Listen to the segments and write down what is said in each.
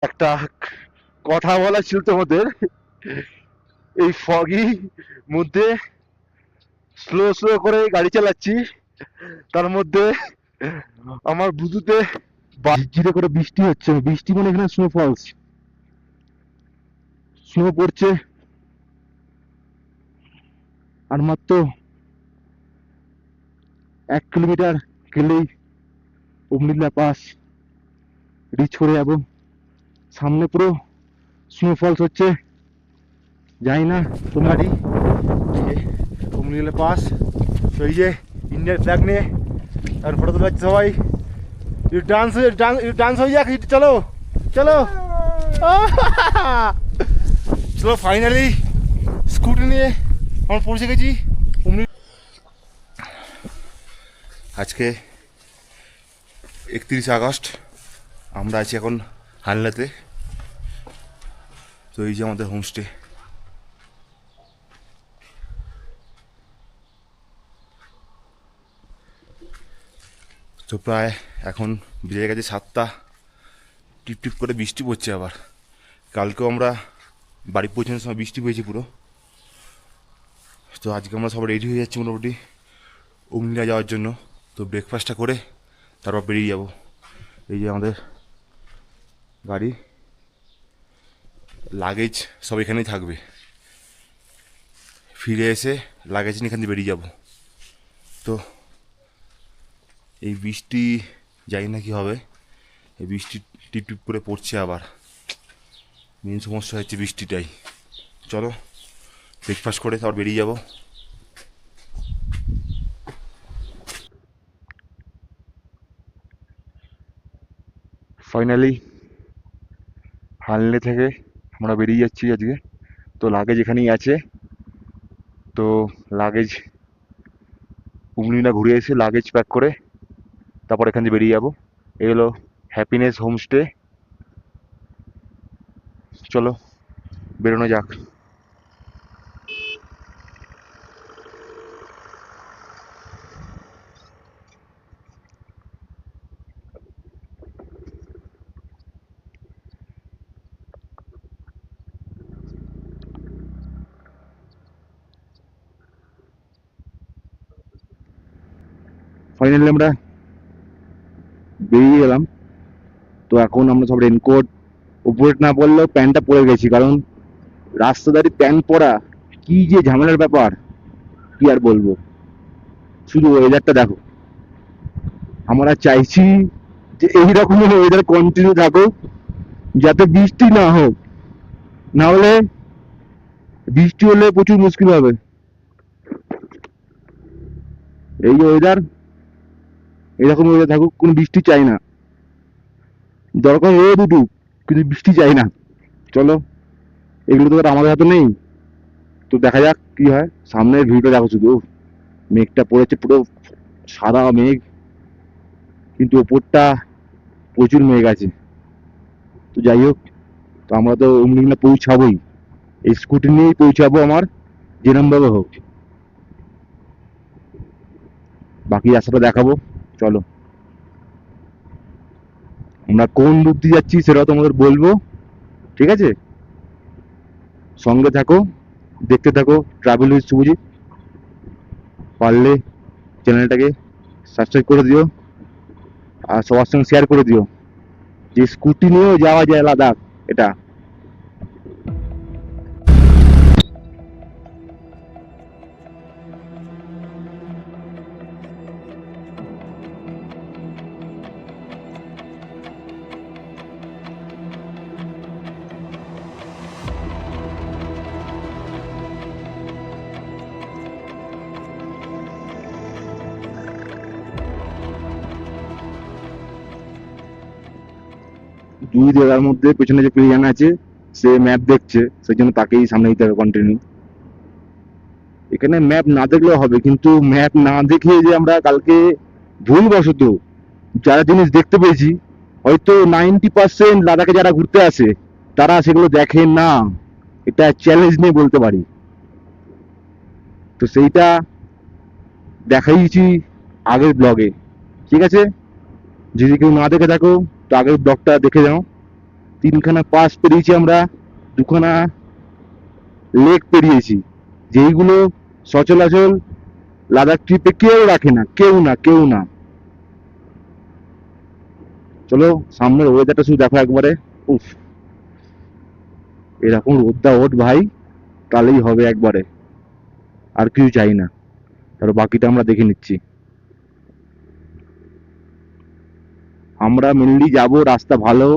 একটা কথা বলা ছিল তোমাদের। এই ফগি মধ্যে স্লো স্লো করে গাড়ি চালাচ্ছি, তার মধ্যে আমার বুঝুতে ঝিরঝিরে করে বৃষ্টি হচ্ছে। বৃষ্টি মানে এখানে স্নো ফলস, স্নো পড়ছে। আর মাত্র 1 কিলোমিটার গেলেই উমলিল্লা পাস রিচ করে যাবো। সামনে পুরো স্নো ফলস হচ্ছে, জানি না তোমার উমলিল্লা পাস। তো এই যে ইন্ডিয়ার ফ্ল্যাগ নিয়ে আর ফটো তোলা হচ্ছে সবাই। ডান্স ডান্স হয়ে যাক, চলো চলো চলো। ফাইনালি স্কুটি নিয়ে আমরা পৌঁছে গেছি উমলি। আজকে 31 আগস্ট, আমরা আছি এখন হালনাতে। তো এই যে আমাদের হোমস্টে। তো প্রায় এখন বেজে গেছে 7টা। টিপ টিপ করে বৃষ্টি পড়ছে আবার। কালকেও আমরা বাড়ি পৌঁছানোর সময় বৃষ্টি পেয়েছি পুরো। তো আজকে আমরা সবাই রেডি হয়ে যাচ্ছি মোটামুটি উমলিয়া যাওয়ার জন্য। তো ব্রেকফাস্টটা করে তারপর বেরিয়ে যাব। এই যে আমাদের গাড়ি, লাগেজ সব এখানেই থাকবে। ফিরে এসে লাগেজ নিয়ে এখান থেকে বেরিয়ে যাব। তো এই বৃষ্টি জানি না কি হবে, এই বৃষ্টি টিপ টিপ করে পড়ছে আবার। মেন সমস্যা হচ্ছে বৃষ্টিটাই। চলো ব্রেকফাস্ট করে তারপর বেরিয়ে যাব। ফাইনালি হালনে থেকে আমরা বেরিয়ে যাচ্ছি আজকে। তো লাগেজ এখানেই আছে। তো লাগেজ উমলিনা ঘুরে এসে লাগেজ প্যাক করে তারপর এখান থেকে বেরিয়ে যাবো। এই হলো হ্যাপিনেস হোমস্টে। চলো বেরোনো যাক। ফাইনালি আমরা বেরিয়ে গেলাম। তো এখন আমরা সব রেনকোট উপরে না পড়লেও প্যান্টটা পরে গেছি, কারণ রাস্তাদারি প্যান্ট পরা কি যে ঝামেলার ব্যাপার, কি আর বলবো। শুধু ওয়েদারটা দেখো। আমরা চাইছি যে এইরকম ওয়েদার কন্টিনিউ থাকুক, যাতে বৃষ্টি না হোক। না হলে বৃষ্টি হলে প্রচুর মুশকিল হবে। এই যে ওয়েদার, এরকম ওয়েদার থাকুক, কোনো বৃষ্টি চাই না। দরকার রোদ উঠুক, কিন্তু বৃষ্টি চাই না। চলো, এগুলো তো আর আমাদের হাতে নেই। তো দেখা যাক কি হয়। সামনের ভিউটা দেখো শুধু, মেঘটা পড়েছে পুরো সাদা মেঘ, কিন্তু ওপরটা প্রচুর মেঘ আছে। তো যাই হোক, তো আমরা তো অমনি পৌঁছাবোই, এই স্কুটি নিয়েই পৌঁছাবো আমার, যেরম ভাবে হোক। বাকি রাস্তাটা দেখাবো। চলো, আমরা কোন রুট দিয়ে যাচ্ছি সেটাও তোমাদের বলবো, ঠিক আছে? সঙ্গে থাকো, দেখতে থাকো ট্রাভেল উইথ শুভজিৎ। পারলে চ্যানেলটাকে সাবস্ক্রাইব করে দিও, আর সবার সঙ্গে শেয়ার করে দিও যে স্কুটি নিয়েও যাওয়া যায় লাদাখ। এটা 2 জায়গার মধ্যে পেছনে যে প্রিয়ান আছে, সে ম্যাপ দেখছে, সেই জন্য তাকেই সামনে দিতে হবে কন্টিনিউ। এখানে ম্যাপ না দেখলেও হবে, কিন্তু ম্যাপ না দেখে যে আমরা কালকে ভুলবশত যারা জিনিস দেখতে পেয়েছি, হয়তো 90% লাদাখে যারা ঘুরতে আসে তারা সেগুলো দেখে না। এটা চ্যালেঞ্জ নিয়ে বলতে পারি। তো সেইটা দেখাইছি আগের ব্লগে, ঠিক আছে? যদি কেউ না দেখে থাকো তো আগের ব্লগটা দেখে যাও। 3খানা পাস পেরিয়েছি আমরা, 2খানা লেক পেরিয়েছি, যেইগুলো সচলাচল লাদাখ ট্রিপে কেউ রাখে না, কেউ না। চলো সামনের ওয়েদারটা শুধু দেখো একবারে। উফ, এরকম রোদটা ওঠ ভাই, তাহলেই হবে একবারে, আর কিছু চাই না। তারপর বাকিটা আমরা দেখে নিচ্ছি। আমরা মেনলি যাব রাস্তা ভালো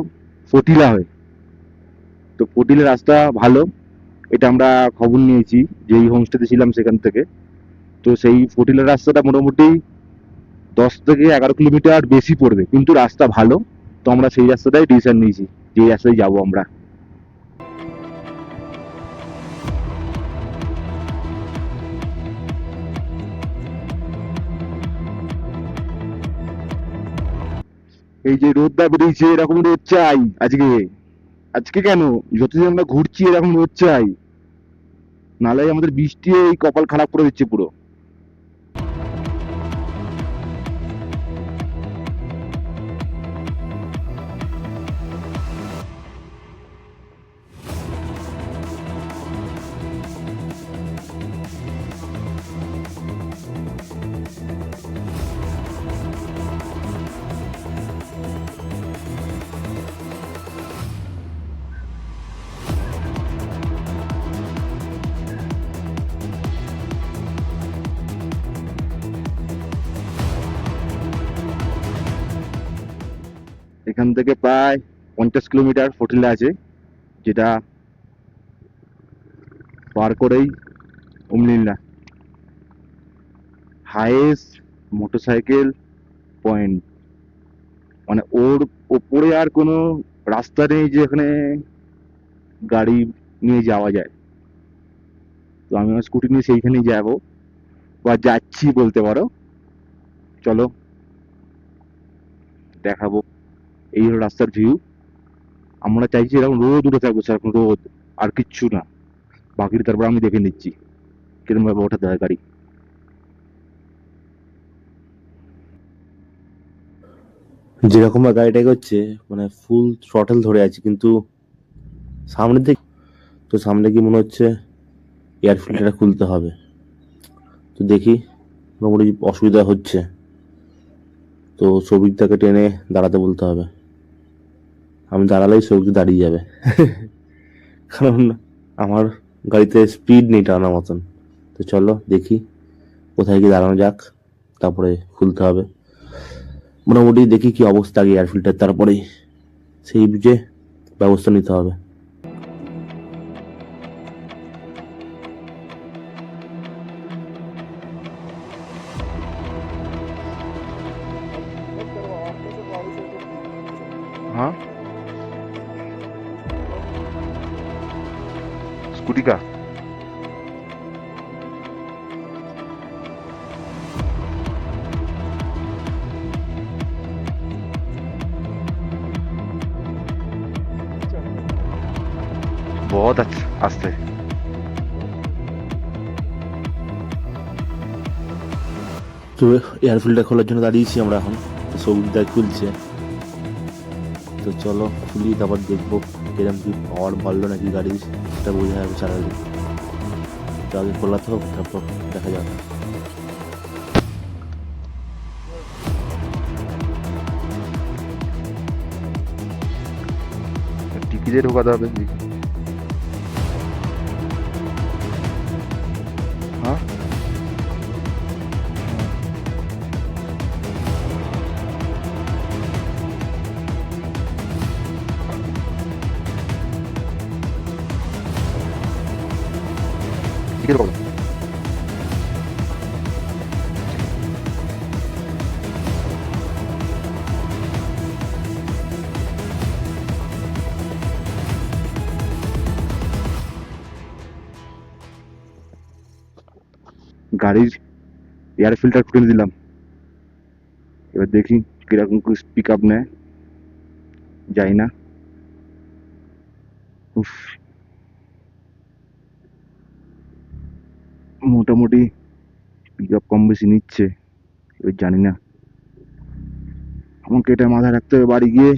ফটিলা হয়ে। তো ফটিলা রাস্তা ভালো, এটা আমরা খবর নিয়েছি যেই হোমস্টেতে ছিলাম সেখান থেকে। তো সেই ফটিলা রাস্তাটা মোটামুটি 10 থেকে 11 কিলোমিটার বেশি পড়বে, কিন্তু রাস্তা ভালো। তো আমরা সেই রাস্তাটাই ডিসিশন নিয়েছি, যে রাস্তায় যাবো আমরা। এই যে রোদটা বেরিয়েছে, এরকম রোদ চাই আজকে। আজকে কেন, যতদিন আমরা ঘুরছি এরকম রোদ চাই, নাহলে আমাদের বৃষ্টি এই কপাল খারাপ করে দিচ্ছে পুরো। এখান থেকে প্রায় 50 কিলোমিটার ফটিলা আছে, যেটা পার করেই উমলিল্লা হাইয়েস্ট মোটরসাইকেল পয়েন্ট। মানে ওর ওপরে আর কোনো রাস্তা নেই যে এখানে গাড়ি নিয়ে যাওয়া যায়। তো আমি আমার স্কুটি নিয়ে সেইখানেই যাবো, বা যাচ্ছি বলতে পারো। চলো দেখাবো। এই হলো রাস্তার ভিউ। আমরা চাইছি এরকম রোদ উঠে থাকবো, সেরকম রোদ, আর কিচ্ছু না। বাকিটা তারপর আমি দেখে নিচ্ছি কিরকম ভাবে ওঠাতে হয় গাড়ি। যেরকম ভাবে গাড়িটা এগোচ্ছে, মানে ফুল থ্রটল ধরে আছে, কিন্তু সামনের দিকে তো সামনে কি মনে হচ্ছে এয়ার ফিল্টারটা খুলতে হবে। তো দেখি, মোটামুটি অসুবিধা হচ্ছে, তো সৌভিকদাকে টেনে দাঁড়াতে বলতে হবে। আমি দাঁড়ালেই সৌভিক দাঁড়িয়ে যাবে কারণ আমার গাড়িতে স্পিড নেই টানার মতন। তো চলো দেখি কোথায় গিয়ে দাঁড়ানো যাক, তারপরে খুলতে হবে। মোটামুটি দেখি কি অবস্থা আগে এয়ার ফিল্টার, তারপরেই সেই বুঝে ব্যবস্থা নিতে হবে। हाँ, स्कूटी का बहुत अच्छा आस्ते। তো এয়ার ফিল্টার খোলার জন্য দাঁড়িয়েছি আমরা এখন, তো সৌভিকদা খুলছে। তো চলো খুলি, তারপর দেখবো কিরম কি পাওয়ার বাড়লো নাকি গাড়ির, সেটা বোঝা যাবে চালালে। তো আগে খোলাতে হোক, তারপর দেখা যাক। টিকিটে ঢোকাতে হবে জি। হ্যাঁ, টিকিট ঢোকাবো। গাড়ির এয়ার ফিল্টার খুলে দিলাম, এবার দেখি কিরকম পিক আপ নেয়, যাই না। উফ, মোটামুটি পিক আপ কম বেশি নিচ্ছে, এবার জানি না। আমাকে এটা মাথায় রাখতে হবে, বাড়ি গিয়ে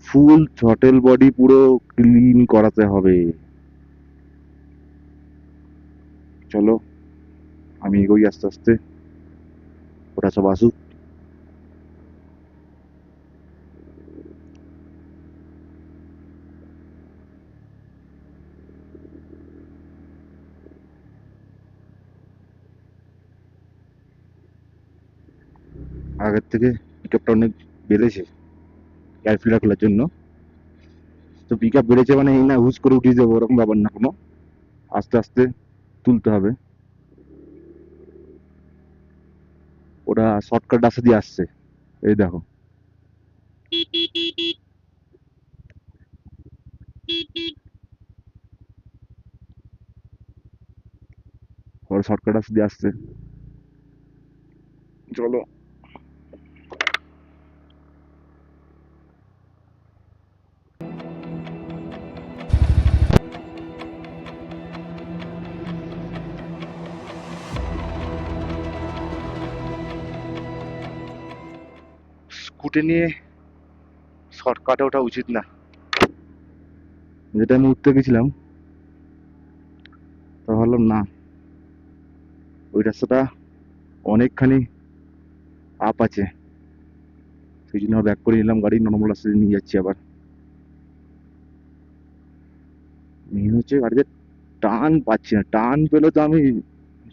ফুল থ্রটেল বডি পুরো ক্লিন করাতে হবে। চলো আমি এগোই আস্তে আস্তে, ওটা সব আসুক। আগের থেকে পিকআপটা অনেক বেড়েছে এয়ার ফিল্টার খোলার জন্য। তো পিকআপ বেড়েছে মানে এই না হুজ করে উঠিয়ে দেবো ওরকম ব্যাপার না কোনো, আস্তে আস্তে তুলতে হবে। ওটা শর্টকাট রাস্তা দিয়ে আসছে, এই দেখো। ওরা শর্টকাট রাস্তা দিয়ে আসছে, চলো। স্কুটি নিয়ে শর্টকাটে ওঠা উচিত না। যেটা আমি উঠতে গেছিলাম তা ভাবলাম না, ওই রাস্তাটা অনেকখানি আপ আছে, সেই জন্য ব্যাক করে নিলাম গাড়ি, নর্মাল রাস্তা দিয়ে নিয়ে যাচ্ছি আবার। মেন হচ্ছে গাড়িতে টান পাচ্ছি না, টান পেলে তো আমি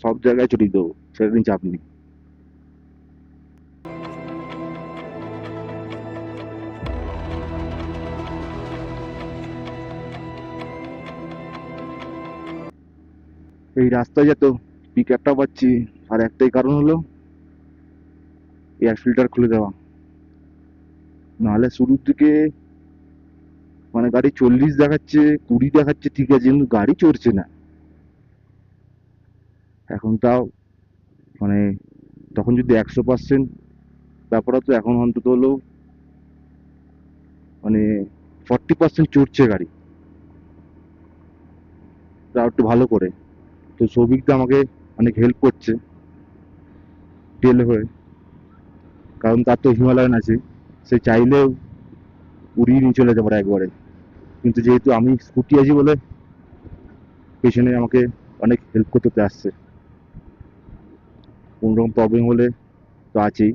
সব জায়গায় চটিয়ে দেবো, সেটা নিয়ে চাপ নেই। এই রাস্তায় যত পিকআপটা পাচ্ছি, আর একটাই কারণ হলো এয়ার ফিল্টার খুলে দেওয়া। নাহলে শুরুর দিকে মানে গাড়ি 40 দেখাচ্ছে, 20 দেখাচ্ছে, ঠিক আছে, কিন্তু গাড়ি চড়ছে না। এখন তাও মানে তখন যদি 100% ব্যাপার হতো, এখন অন্তত হলেও মানে 40% চড়ছে গাড়ি, তাও একটু ভালো করে। তো সৌভিকদা আমাকে অনেক হেল্প করছে টেল হয়ে, কারণ তার তো হিমালয়ান আছে, সে চাইলেও উড়িয়ে নিয়ে চলে যেতে পারে একবারে। কিন্তু যেহেতু আমি স্কুটি আছি বলে পেছনে আমাকে অনেক হেল্প করতে আসছে, কোনোরকম প্রবলেম হলে তো আছেই।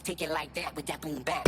Take it like that with that boom bap.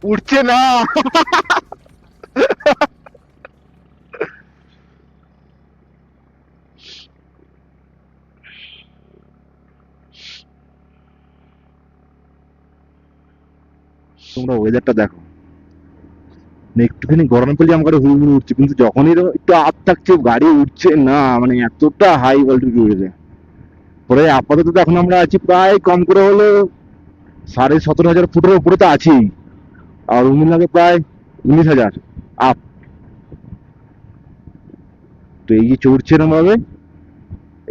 উঠছে না। তোমরা ওয়েদারটা দেখো, মানে একটুখানি গরম পেলে আমার গাড়ি হুড় হুড় উঠছে, কিন্তু যখনই একটু আপ থাকছে গাড়ি উঠছে না, মানে এতটা হাই ভোল্টেজ উঠেছে। পরে আপাতত তো এখন আমরা আছি প্রায় কম করে হলে 17,500 ফুটের উপরে তো আছেই, আর উমিল লাগে প্রায় 19,000 আপ। তো এই যে চড়ছে এরম ভাবে,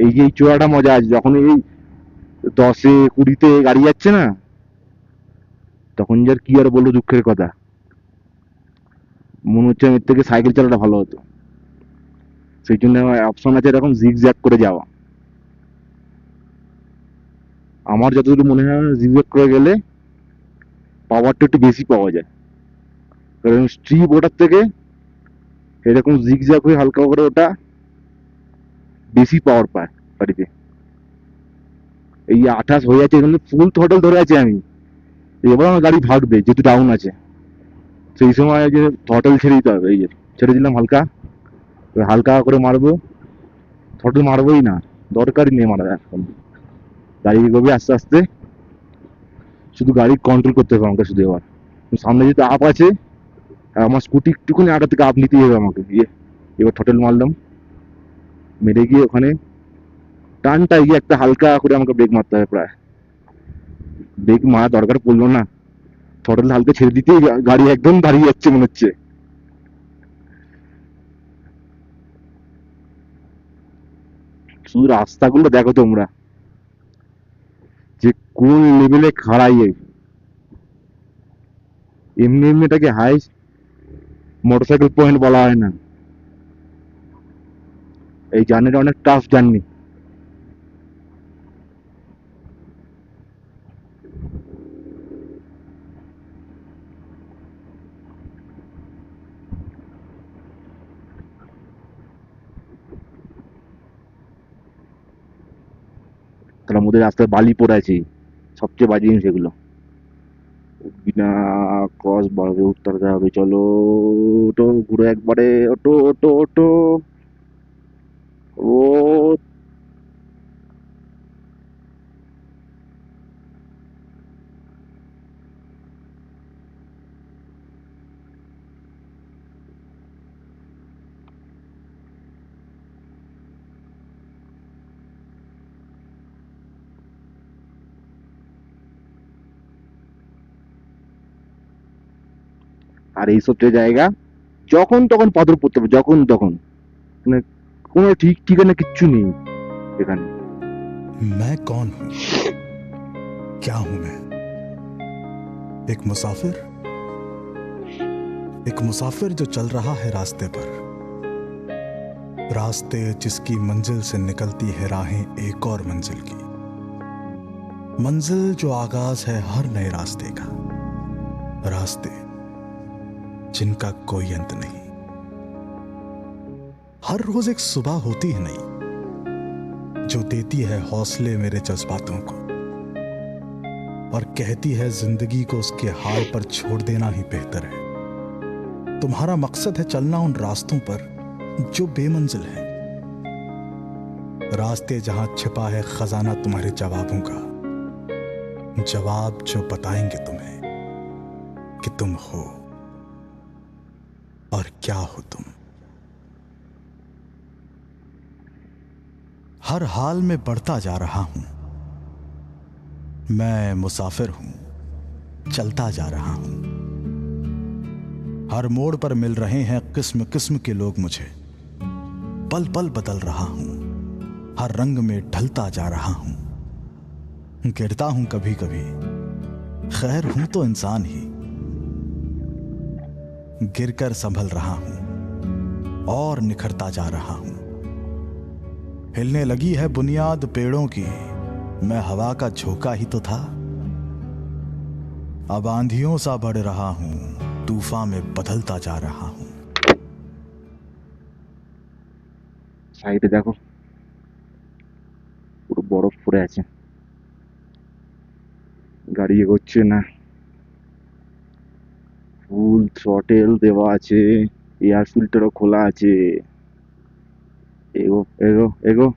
এই যে এই চড়াটা মজা আছে, যখন এই 10-এ 20-তে গাড়ি যাচ্ছে না, তখন যার কি আর বলবো দুঃখের কথা, মনে হচ্ছে এর থেকে সাইকেল চালাটা ভালো হতো। সেই জন্য অপশন আছে এরকম জিগ জ্যাগ করে যাওয়া। আমার যতদূর মনে হয় জিগ জ্যাগ করে গেলে পাওয়ারটা একটু বেশি পাওয়া যায়, কারণ স্ট্রিপ ওটার থেকে এরকম জিগ জ্যাগ হয়ে হালকা করে ওটা বেশি পাওয়ার পায় গাড়িতে। এই 28 হয়ে আছে, এখানে ফুল থ্রটল ধরে আছে আমি, এবার আমার গাড়ি ভাগবে যেহেতু ডাউন আছে। সেই সময় যে থ্রটল ছেড়ে দিতে হবে, এই যে ছেড়ে দিলাম হালকা, এবার হালকা করে মারবো, থ্রটল মারবোই না, দরকারই নেই মারা এখন। গাড়ি এগোবে আস্তে আস্তে, শুধু গাড়ি কন্ট্রোল করতে হবে আমাকে শুধু। এবার সামনে যেহেতু আপ আছে, আর আমার স্কুটি একটুখানি আগে থেকে আপ নিতেই হবে আমাকে। এবার থ্রটল মারলাম, মেরে গিয়ে ওখানে টানটা গিয়ে একটা হালকা করে আমাকে ব্রেক মারতে হবে প্রায়। ব্রেক মারা দরকার পড়লো না, থ্রটল হালকা ছেড়ে দিতেই গাড়ি একদম দাঁড়িয়ে যাচ্ছে মনে হচ্ছে। শুধু রাস্তাগুলো দেখো তোমরা, যে কোন লেভেলে খাড়াইয়ে। এমনি এমনি এটাকে হাই মোটরসাইকেল পয়েন্ট বলা হয় না, এই জার্নিটা অনেক টাফ জার্নি। তার মধ্যে রাস্তায় বালি পড়ে আছে, সবচেয়ে বাজে জিনিস এগুলো। বিনা ক্রস বাড়বে উঠতে হবে। চলো ওটো ঘুরে একবারে, ওটো ওটো ওটো ও। আর এইসব যে জায়গা যখন তখন পাথর পড়তে হবে, যখন তখন, মানে কোনো ঠিক ঠিকানা কিচ্ছু নেই এখানে। मैं कौन हूं? क्या हूं मैं? एक मुसाफिर, एक मुसाफिर जो चल रहा है रास्ते पर, रास्ते जिसकी मंजिल से निकलती है राहें एक और मंजिल की, मंजिल जो आगाज है हर नए रास्ते का, रास्ते जिनका कोई अंत नहीं। हर रोज एक सुबह होती है नई, जो देती है हौसले मेरे जज्बातों को, और कहती है जिंदगी को उसके हाल पर छोड़ देना ही बेहतर है। तुम्हारा मकसद है चलना उन रास्तों पर जो बेमंजिल है, रास्ते जहां छिपा है खजाना तुम्हारे जवाबों का, जवाब जो बताएंगे तुम्हें कि तुम हो और क्या हो तुम। हर हाल में बढ़ता जा रहा हूं, मैं मुसाफिर हूं, चलता जा रहा हूं। हर मोड़ पर मिल रहे हैं किस्म किस्म के लोग मुझे, पल पल बदल रहा हूं, हर रंग में ढलता जा रहा हूं। गिरता हूं कभी कभी, खैर हूं तो इंसान ही, गिरकर संभल रहा हूं और निखरता जा रहा हूं। हिलने लगी है बुनियाद पेड़ों की, मैं हवा का झोंका ही तो था। अब आंधियों सा बढ़ रहा हूं, तूफान में बदलता जा रहा हूं। সাইডে দেখো পুরো বরফ পড়ে আছে, গাড়ি এগোচ্ছে না। থ্রটেল দেওয়া আছে, এয়ার ফিল্টারও খোলা আছে। এগো এগো এগো।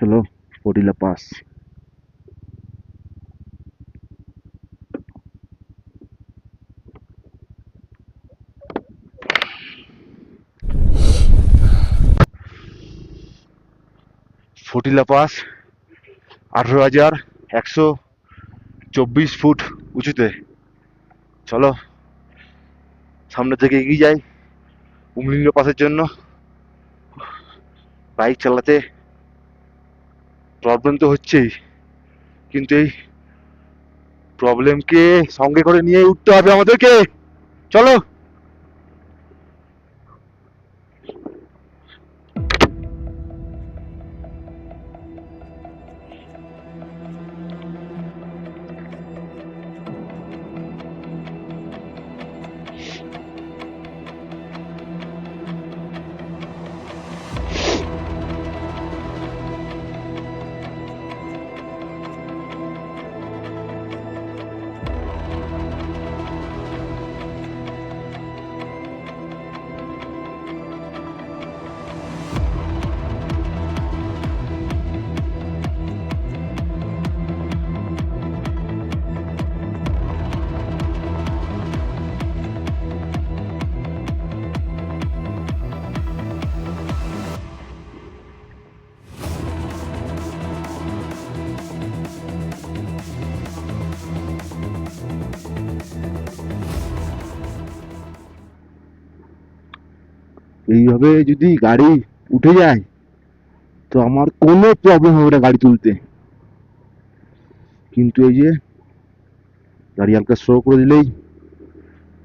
চলো ফটিলা পাস। ফটিলা পাস 18,124 ফুট উঁচুতে। চলো সামনে থেকে এগিয়ে যাই উমলিঙ্গ পাসের জন্য। বাইক চালাতে প্রবলেম তো হচ্ছেই, কিন্তু এই প্রবলেমকে সঙ্গে করে নিয়ে উঠতে হবে আমাদেরকে। চলো। এইভাবে যদি গাড়ি উঠে যায় তো আমার কোনো প্রবলেম হবে না গাড়ি তুলতে, কিন্তু এই যে গাড়ি হালকা স্লো করে দিলেই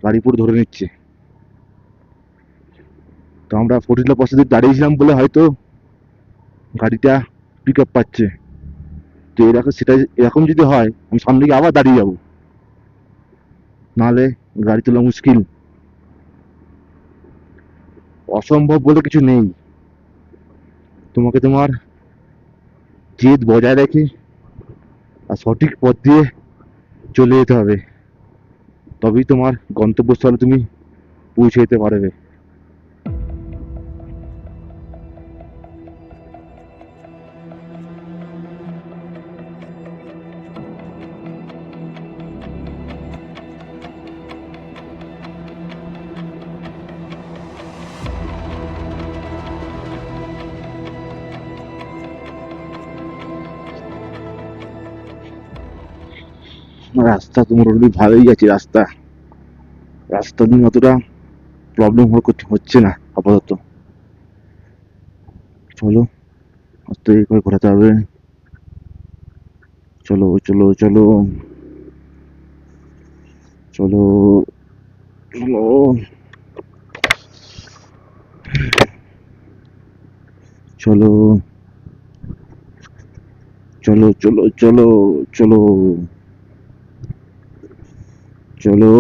গাড়ি পুরো ধরে নিচ্ছে। তো আমরা ফটিলা পাশে দাঁড়িয়েছিলাম বলে হয়তো গাড়িটা পিক আপ পাচ্ছে। তো এরকম সেটা এরকম যদি হয় আমি সামনে গিয়ে আবার দাঁড়িয়ে যাবো, নাহলে গাড়ি তোলা মুশকিল। অসম্ভব বলে কিছু নেই, তোমাকে তোমার জেদ বজায় রেখে আর সঠিক পথ দিয়ে চলে যেতে হবে, তবেই তোমার গন্তব্যস্থলে তুমি পৌঁছে যেতে পারবে। রাস্তা তোমার অলরেডি ভালোই আছে, রাস্তা রাস্তা নিয়ে অতটা প্রবলেম হচ্ছে না আপাতত। চলো আস্তে করে ঘোরাতে হবে। চলো চলো চলো চলো চলো চলো চলো চলো চলো চলো চলো।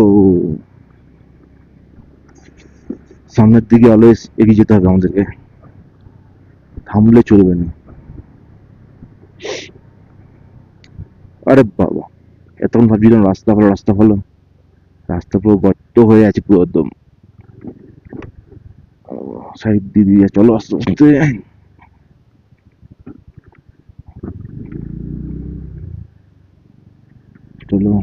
সামনের দিকে অলওয়েজ এগিয়ে যেতে হবে আমাদেরকে, থামলে চলবে না। আরে বাবা, এতক্ষণ ভাবছিলাম রাস্তা ভালো, রাস্তা ভালো, রাস্তা পুরো গর্ত হয়ে আছে পুরো একদম। সাইড দিয়ে দিয়ে চলো আস্তে আস্তে। চলো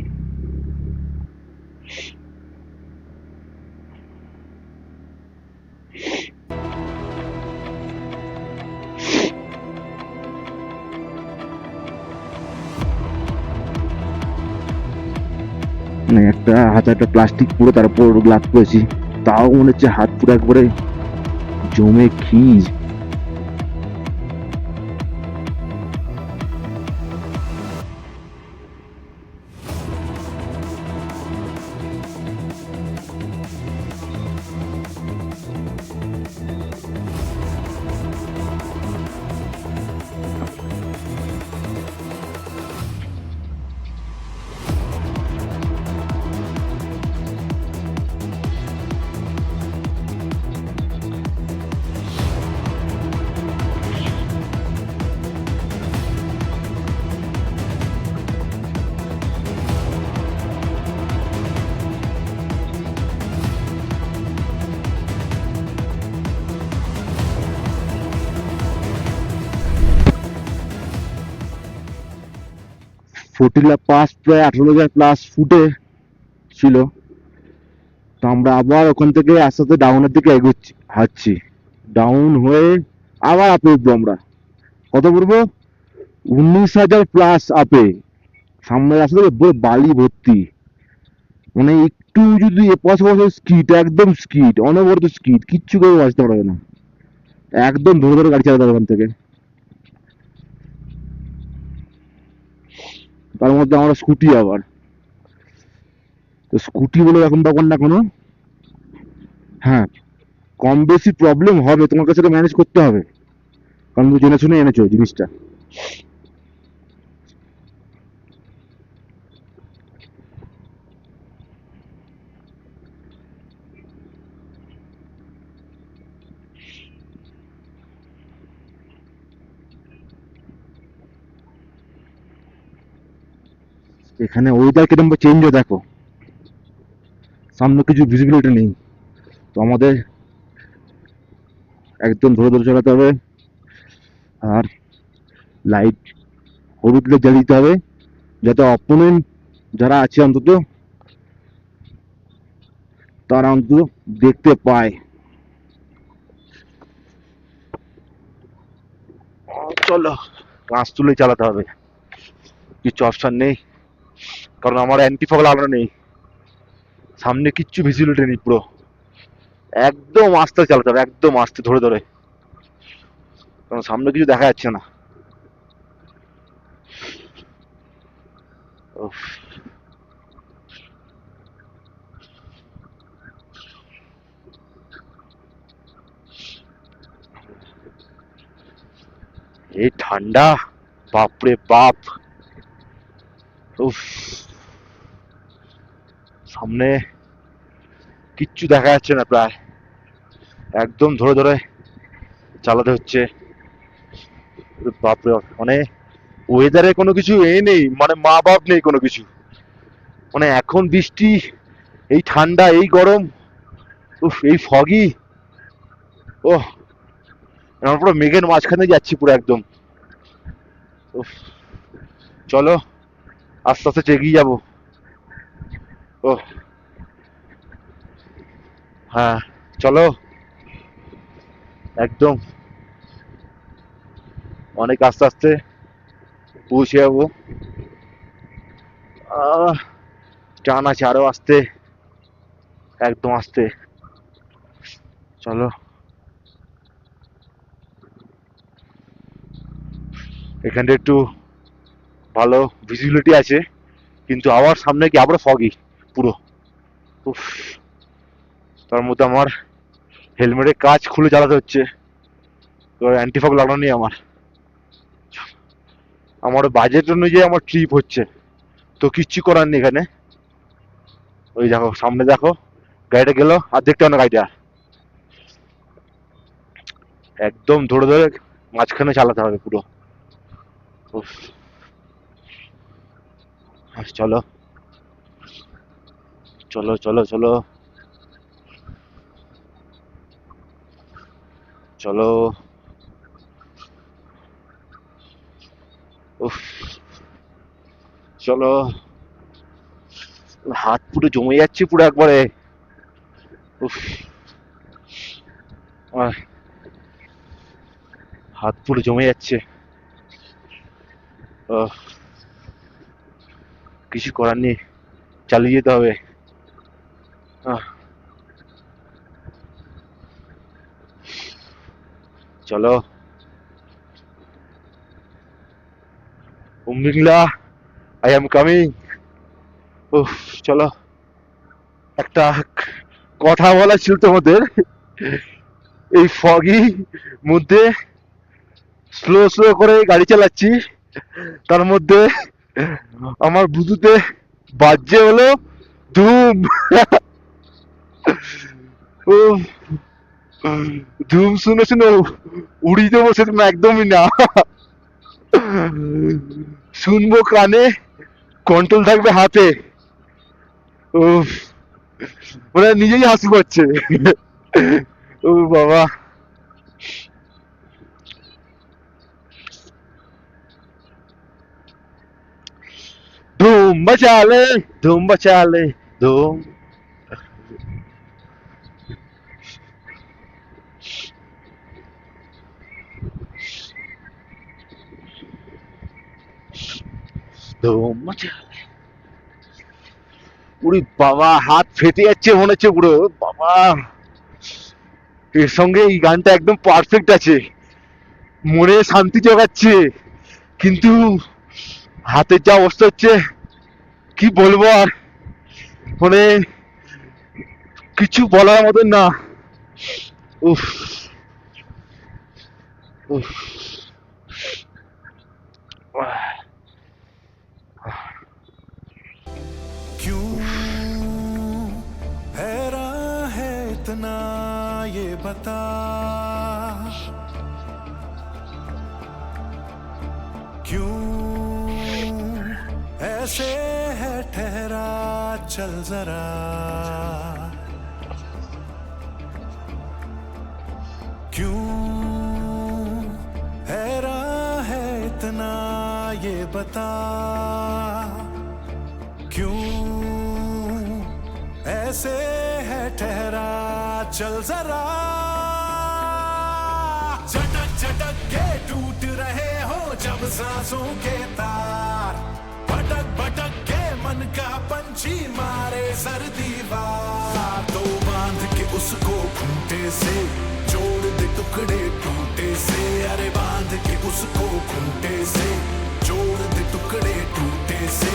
মানে একটা হাতে একটা প্লাস্টিক পুরো তার উপর গ্লাভ করেছি, তাও মনে হচ্ছে হাত পুরো একবারে জমে খিজ। ফটিলা পাস প্রায় 18,000 প্লাস ফুটে ছিল। তো আমরা আবার ওখান থেকে আস্তে আস্তে ডাউনের দিকে এগোচ্ছি, হাঁটছি। ডাউন হয়ে আবার আপে উঠবো আমরা। কত পড়বো? 19,000 প্লাস আপে। সামনে রাস্তা থেকে পুরো বালি ভর্তি, মানে একটু যদি এপাশ ওপাশ স্কিট, একদম স্কিট, অনবরত স্কিট, কিচ্ছু করে বাঁচতে পারবে না। একদম ধরে ধরে গাড়ি চালাতে হবে ওখান থেকে। তার মধ্যে আমরা স্কুটি আবার, তো স্কুটি বলে এখন তখন না কোনো, হ্যাঁ কম বেশি প্রবলেম হবে, তোমাকে সেটা ম্যানেজ করতে হবে, কারণ তুমি জেনে শুনে এনেছো জিনিসটা। এখানে ওয়েদার কিরকম চেঞ্জ হয় দেখো, সামনে কিছু ভিজিবিলিটি নেই, তো আমাদের একদম ধরে ধরে চালাতে হবে। আর লাইট হলুদ লাইট জ্বালিয়ে দিতে হবে, যাতে অপোনেন্ট যারা আছে অন্তত তারা অন্তত দেখতে পায়। চলো কাঁচ তুলে চালাতে হবে, কিছু অপশন নেই, কারণ আমার অ্যান্টি ফগ লাগানো নেই, সামনে কিচ্ছু ভিজিবিলিটি নেই পুরো। একদম আস্তে চালাতে হবে, একদম আস্তে ধরে ধরে, কারণ সামনে কিছু দেখা যাচ্ছে না। উফ, এই ঠান্ডা, বাপরে বাপ। উফ, সামনে কিচ্ছু দেখা যাচ্ছে না প্রায়, একদম ধরে ধরে চালাতে হচ্ছে। বাপরে বাপ, মানে ওয়েদারে কোনো কিছু নেই, মানে মা বাপ নেই কোনো কিছু, মানে এখন বৃষ্টি, এই ঠান্ডা, এই গরম, উফ এই ফগি, ওহ আমরা পুরো মেঘের মাঝখানে যাচ্ছি পুরো একদম। উফ, চলো আস্তে আস্তে এগিয়ে যাবো। ও হ্যাঁ, চলো একদম অনেক আস্তে আস্তে পৌঁছে যাবো। টান আছে আরো আস্তে, একদম আস্তে। চলো এখানটা একটু ভালো ভিজিবিলিটি আছে, কিন্তু আবার সামনে কি আবার ফগি পুরো। উফ, তার মধ্যে আমার হেলমেটের কাঁচ খুলে চালাতে হচ্ছে, অ্যান্টি ফগ লাগানো নেই আমার। আমার বাজেট অনুযায়ী আমার ট্রিপ হচ্ছে, তো কিচ্ছু করার নেই এখানে। ওই দেখো সামনে দেখো, গাড়িটা গেল আর দেখতে হবে না গাড়িটা, একদম ধরে ধরে মাঝখানে চালাতে হবে পুরো। উফ, চলো চলো চলো চলো চলো। উফ, চলো। হাত পুরো জমে যাচ্ছে পুরো একবারে। উফ, আহ, হাত পুরো জমে যাচ্ছে। আহ, কিছু করার নেই, চালিয়ে যেতে হবে। আহ, চলো উমিংলা, আই এম কামিং। উফ, চলো। একটা কথা বলা ছিল তোমাদের। এই ফগি মধ্যে স্লো স্লো করে গাড়ি চালাচ্ছি, তার মধ্যে আমার বুধুতে বাজছে হলো ধুম। উফ, ধুম শুনে শুনে উড়িতে বসেছিলাম একদমই না। শুনবো কানে, কন্ট্রোল থাকবে হাতে। উফ, মানে নিজেই হাসি পাচ্ছে। ও বাবা। ধুম বাচালে, ধুম বাচালে, ধুম। ধুম বাচালে। উরি বাবা, হাত ফেটে যাচ্ছে মনে হচ্ছে পুরো। বাবা, এর সঙ্গে এই গানটা একদম পারফেক্ট আছে, মনে শান্তি জোগাচ্ছে, কিন্তু হাতের যা অবস্থা হচ্ছে কি বলবো আর, মানে কিছু বলার মতন না। উফ উফ। क्यों हैरान है इतना ये बता, क्यों ऐसे है ठहरा चल जरा, क्यों हैरान है इतना ये बता, क्यों ऐसे है ठहरा चल जरा, झटक झटक के टूट रहे हो जब सांसों के तार, भटक भटक के मन का पंछी मारे सर दीवार, तो बांध के उसको खूंटे से जोड़ दे टुकड़े टूटे से, अरे बांध के उसको खूंटे से जोड़ दे टुकड़े टूटे से,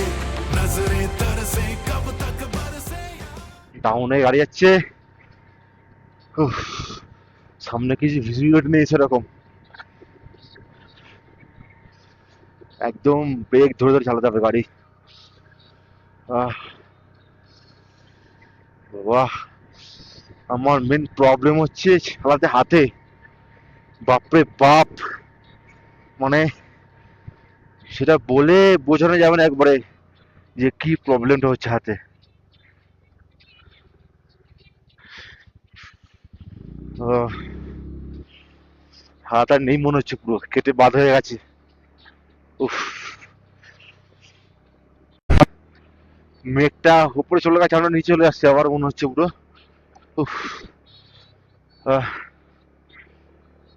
नजरें तरसे कब तक बरसे। ডাউনে গাড়ি যাচ্ছে। উফ, সামনে কিছু ভিজিবিলিটি নেই সেরকম, একদম ব্রেক ধরে ধরে চালাতে হবে গাড়ি। আহ, বাবা, আমার মেন প্রবলেম হচ্ছে চালাতে হাতে। বাপরে বাপ, মানে সেটা বলে বোঝানো যাবে না একবারে যে কি প্রবলেমটা হচ্ছে হাতে। আহ, হাত আর নেই মনে হচ্ছে, পুরো কেটে বাদ হয়ে গেছে। উফ, মেঘটা উপরে চলে গেছে, আমরা নিচে চলে আসছে আবার মনে হচ্ছে পুরো। উফ, আহ,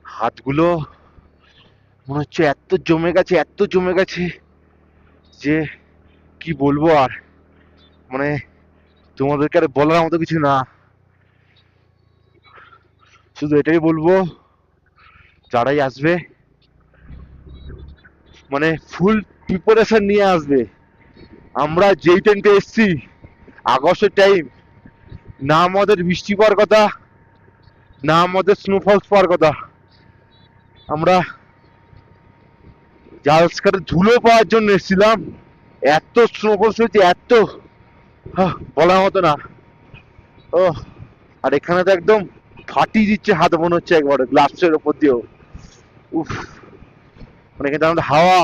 হাতগুলো মনে হচ্ছে এত জমে গেছে, এত জমে গেছে যে কি বলবো আর, মানে তোমাদেরকে আর বলার মতো কিছু না। শুধু এটাই বলবো, যারাই আসবে মানে ফুল প্রিপারেশন নিয়ে আসবে। আমরা যেই টাইমটা এসছি, আগস্টের টাইম, না আমাদের বৃষ্টি পাওয়ার কথা, না আমাদের স্নোফল পাওয়ার কথা, আমরা জালস্কারে ধুলো পাওয়ার জন্য এসেছিলাম। এত স্নোফল হয়েছে, এত বলার মতো না। ও, আর এখানে তো একদম ফাটিয়ে দিচ্ছে হাত মনে হচ্ছে একবারে গ্লাভসের উপর দিয়েও। উফ, মানে কিন্তু আমাদের হাওয়া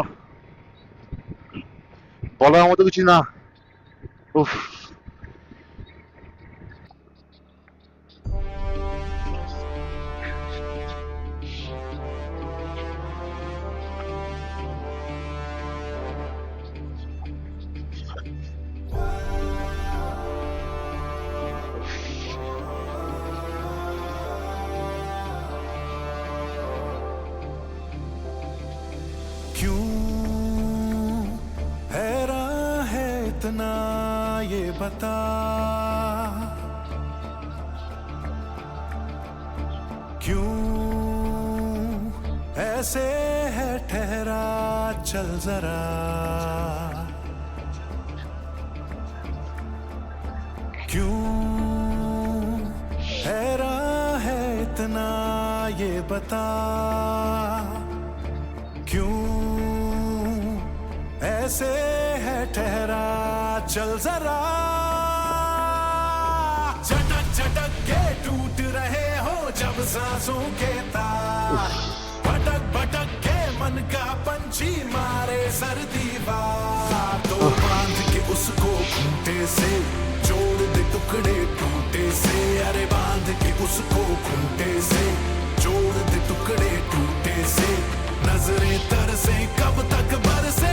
বলার মতো কিছু না। উফ, क्यों हैरान है इतना ये बता, क्यों ऐसे है ठहरा, चल जरा क्यों हैरान है इतना ये बता, क्यों ऐसे है ठहरा, चल जरा झटक झटक के टूट रहे हो जब सांसों के तार, भटक भटक के मन का पंछी मारे सर्दी बार, तो बांध के उसको खूंटे से जोड़ दे टुकड़े टूटे से, अरे बांध के उसको खूंटे से जोड़ दे टुकड़े टूटे से, नजरें तरसे कब तक बरसे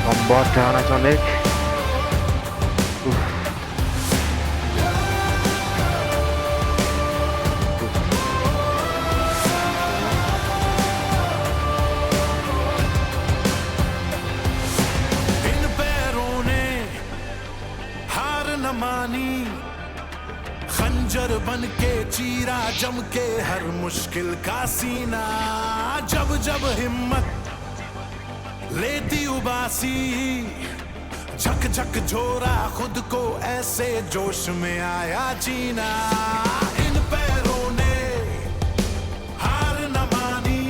লম্বা টানা অনেক। इन पैरों ने हार न मानी, खंजर बन के चीरा जम के हर मुश्किल का सीना, जब जब हिम्मत लेती उबासी, झक झक झोरा खुद को ऐसे जोश में आया जीना, इन पैरों ने हार न मानी,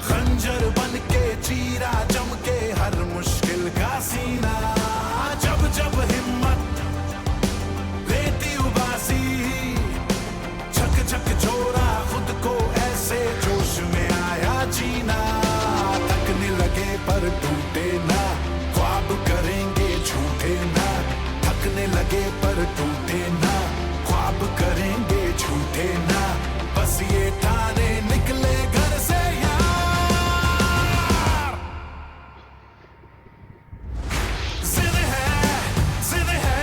खंजर बन के चीरा जम के हर मुश्किल का सीना, जब जब हिम्मत लेती उबासी, झक झक झोरा खुद को ऐसे जोश में आया जीना, थकने लगे पर टूटे ना, ख्वाब करेंगे झूठे ना, थकने लगे पर टूटे ना, ख्वाब करेंगे झूठे ना, बस ये ठाने निकले घर से यार, जिद है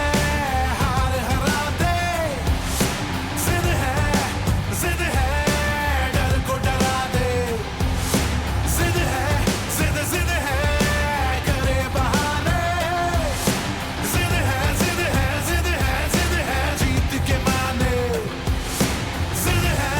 हार हरा दे, जिद है डर को डरा दे, जिद है करे बहाने, जिद है जीत के माने, जिद है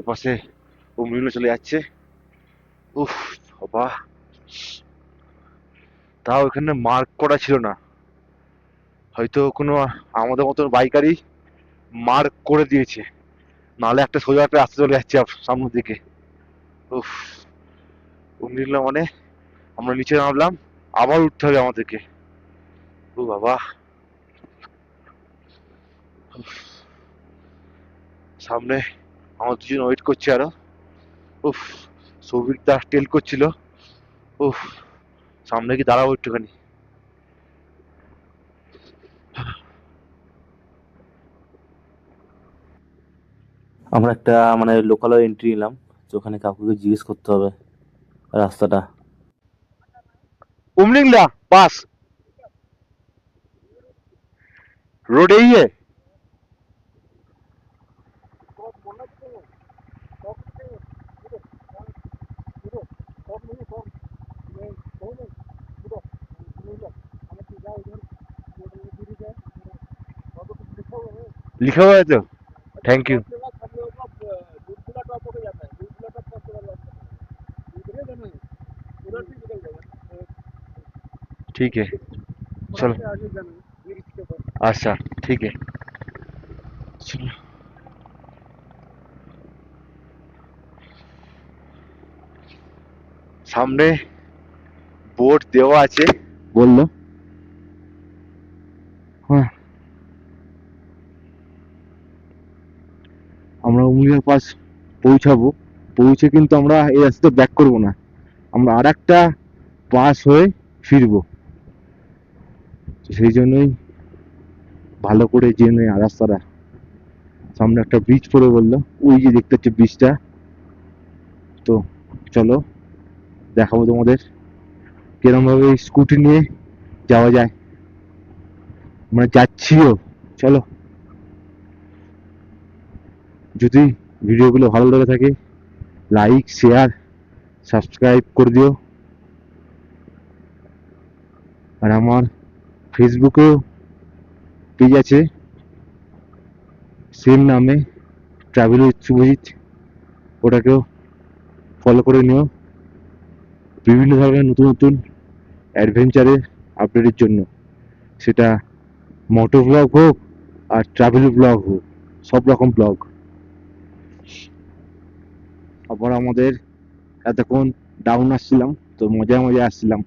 এপাশে অমৃত চলে যাচ্ছে। উফ বাবা, তাও এখানে মার্ক করা ছিল না, হয়তো কোনো আমাদের মতন বাইকারই মার্ক করে দিয়েছে, নাহলে একটা সোজা একটা রাস্তা চলে যাচ্ছে সামনের দিকে। উফ, অমৃত মানে আমরা নিচে নামলাম, আবার উঠতে হবে আমাদেরকে। ও বাবা, উফ, সামনে আমার দুজন ওয়েট করছে আরো। উফ, সৌভিক দা টেল করছিল। উফ, সামনে কি দাঁড়াবো একটুখানি। আমরা একটা মানে লোকালয় এন্ট্রি নিলাম, তো ওখানে কাকুকে জিজ্ঞেস করতে হবে রাস্তাটা। उमलिंगला पास रोड यही है। लिखा हुआ है तो थैंक यू। ठीक है चलो, अच्छा ठीक है चलो। সামনে বোর্ড দেওয়া আছে বললো। হ্যাঁ, আমরা উমলিয়ার পাস পৌঁছাবো। পৌঁছে কিন্তু আমরা এই রাস্তাতে ব্যাক করবো না, আমরা আর একটা পাস হয়ে ফিরবো। তো সেই জন্যই ভালো করে জেনে রাস্তাটা। সামনে একটা ব্রিজ পড়ে বললো, ওই যে দেখতে হচ্ছে ব্রিজটা। তো চলো দেখাবো তোমাদের কিরম ভাবে স্কুটি নিয়ে যাওয়া যায়, মানে যাচ্ছিও। চলো, যদি ভিডিওগুলো ভালো লেগে থাকে লাইক শেয়ার সাবস্ক্রাইব করে দিও। আর আমার ফেসবুকেও পেজ আছে সেম নামে, ট্রাভেল উইথ শুভজিৎ, ওটাকেও ফলো করে নিও বিভিন্ন ধরনের নতুন নতুন অ্যাডভেঞ্চারের আপডেটের জন্য। সেটা মোটো ব্লগ হোক আর ট্রাভেল ব্লগ হোক, সব রকম ব্লগ। আবার আমাদের এতক্ষণ ডাউন আসছিলাম, তো মজায় মজায় আসছিলাম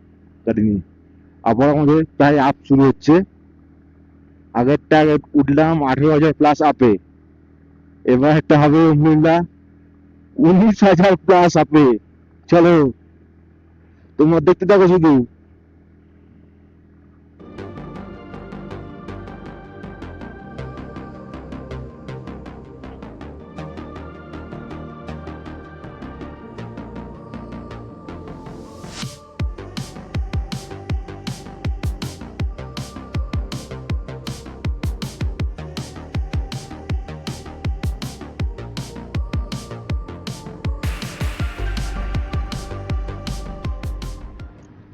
গাড়ি নিয়ে। আবার আমাদের প্রায় আপ শুরু হচ্ছে। আগেরটা উঠলাম 18,000+ আপে, এবার একটা হবে 19,000+ আপে। চলো তোমরা দেখতে থাকো শুধু।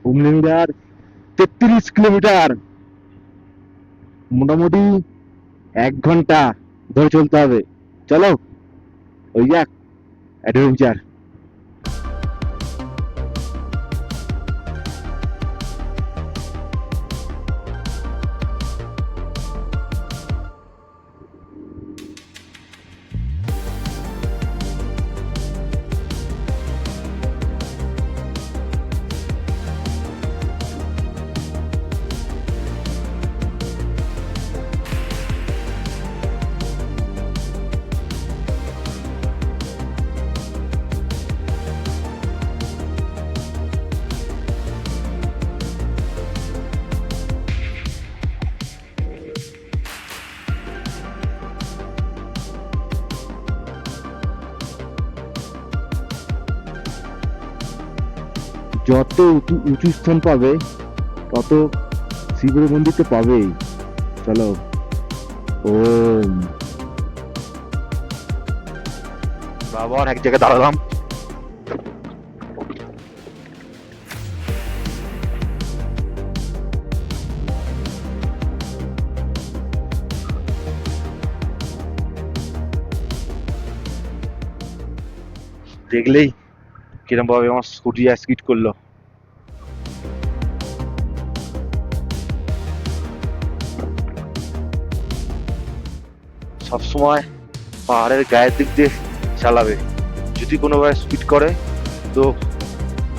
হুমলিঙ্গার 33 কিলোমিটার, মোটামুটি 1 ঘন্টা ধরে চলতে হবে। চলো ওই যাক অ্যাডভেঞ্চার। যত উঁচু স্থান পাবে তত শিবের মন্দির তো পাবেই। চলো ওম। আবার এক জায়গায় দাঁড়ালাম। দেখলেই কিরম ভাবে আমার স্কুটি স্কিড করলো। সবসময় পাহাড়ের গায়ের দিক দিয়ে চালাবে, যদি কোনোভাবে স্পিড করে তো